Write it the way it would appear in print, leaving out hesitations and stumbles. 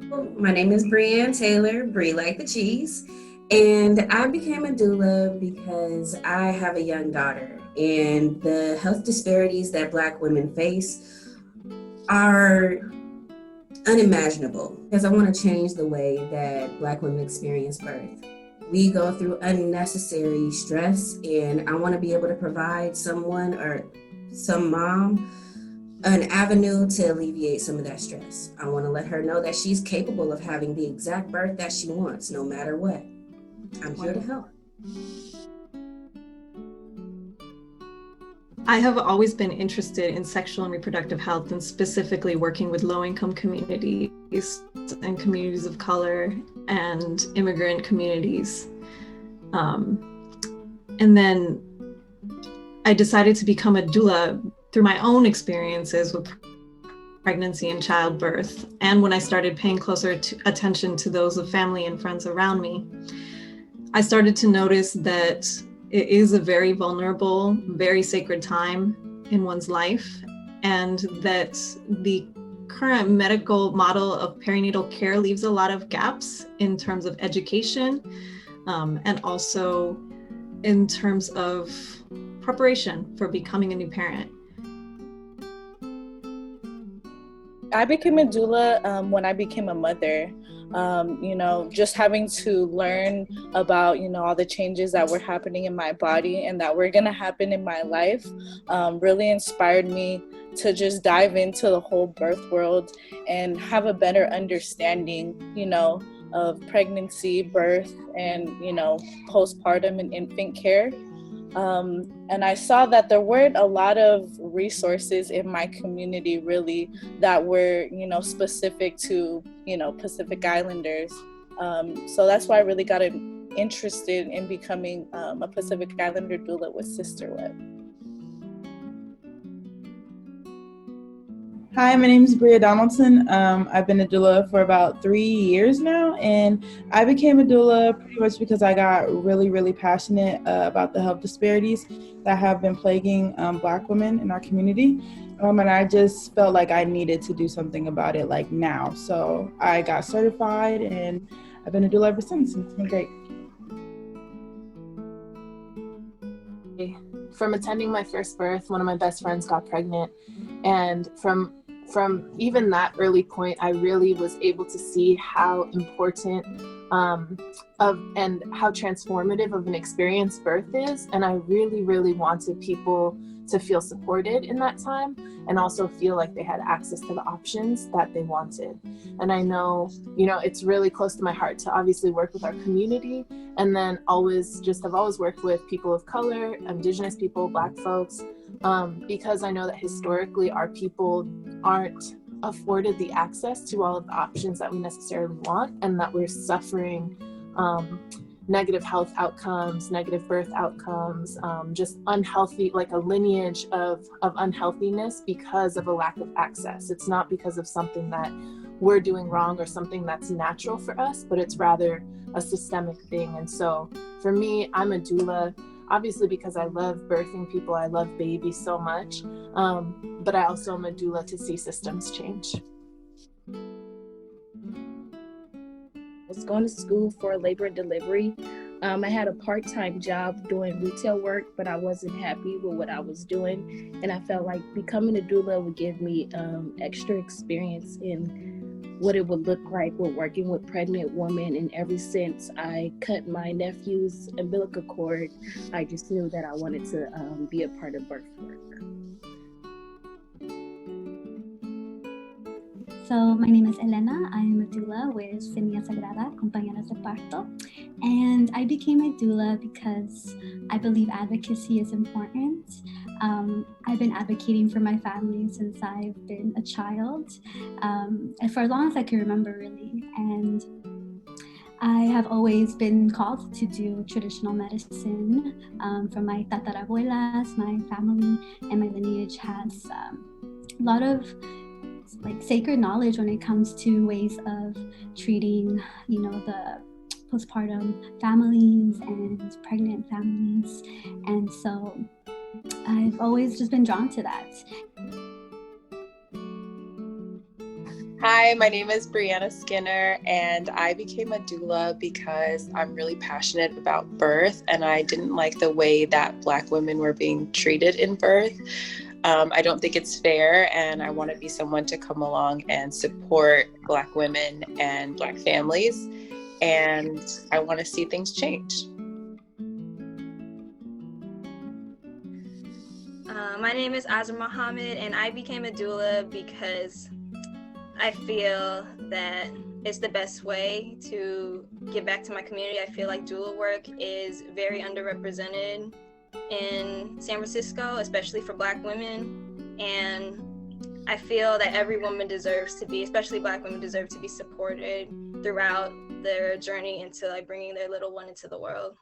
My name is Brianne Taylor, Brie like the cheese, and I became a doula because I have a young daughter, and the health disparities that Black women face are unimaginable because I want to change the way that Black women experience birth. We go through unnecessary stress, and I want to be able to provide someone or some mom an avenue to alleviate some of that stress. I want to let her know that she's capable of having the exact birth that she wants, no matter what. I'm here to help. I have always been interested in sexual and reproductive health, and specifically working with low-income communities and communities of color and immigrant communities. And then I decided to become a doula through my own experiences with pregnancy and childbirth, and when I started paying closer attention to those of family and friends around me, I started to notice that it is a very vulnerable, very sacred time in one's life, and that the current medical model of perinatal care leaves a lot of gaps in terms of education, and also in terms of preparation for becoming a new parent. I became a doula when I became a mother. Just having to learn about, all the changes that were happening in my body and that were going to happen in my life really inspired me to just dive into the whole birth world and have a better understanding, of pregnancy, birth, and, postpartum and infant care. And I saw that there weren't a lot of resources in my community really that were, specific to, Pacific Islanders. So that's why I really got interested in becoming a Pacific Islander doula with SisterWeb. Hi, my name is Bria Donaldson. I've been a doula for about 3 years now, and I became a doula pretty much because I got really, really passionate about the health disparities that have been plaguing Black women in our community. And I just felt like I needed to do something about it like now. So I got certified, and I've been a doula ever since, and it's been great. From attending my first birth, one of my best friends got pregnant, and from even that early point, I really was able to see how important and how transformative of an experience birth is. And I really, really wanted people to feel supported in that time and also feel like they had access to the options that they wanted. And I know, it's really close to my heart to obviously work with our community, and then I've always worked with people of color, Indigenous people, Black folks, because I know that historically our people aren't afforded the access to all of the options that we necessarily want, and that we're suffering negative health outcomes, negative birth outcomes, just unhealthy, like a lineage of unhealthiness because of a lack of access. It's not because of something that we're doing wrong or something that's natural for us, but it's rather a systemic thing. And so for me, I'm a doula, obviously because I love birthing people, I love babies so much, but I also am a doula to see systems change. I was going to school for labor and delivery. I had a part-time job doing retail work, but I wasn't happy with what I was doing. And I felt like becoming a doula would give me extra experience in what it would look like with working with pregnant women. And ever since I cut my nephew's umbilical cord, I just knew that I wanted to be a part of birth work. So my name is Elena. I am a doula with Semilla Sagrada, Compañeras de Parto. And I became a doula because I believe advocacy is important. I've been advocating for my family since I've been a child, and for as long as I can remember, really. And I have always been called to do traditional medicine from my tatarabuelas. My family and my lineage has a lot of sacred knowledge when it comes to ways of treating, the postpartum families and pregnant families. And so I've always just been drawn to that. Hi, my name is Brianna Skinner, and I became a doula because I'm really passionate about birth, and I didn't like the way that Black women were being treated in birth. I don't think it's fair, and I want to be someone to come along and support Black women and Black families, and I want to see things change. My name is Azraa Muhammad, and I became a doula because I feel that it's the best way to give back to my community. I feel like doula work is very underrepresented in San Francisco, especially for Black women. And I feel that every woman deserves to be, especially Black women, deserve to be supported throughout their journey into like bringing their little one into the world.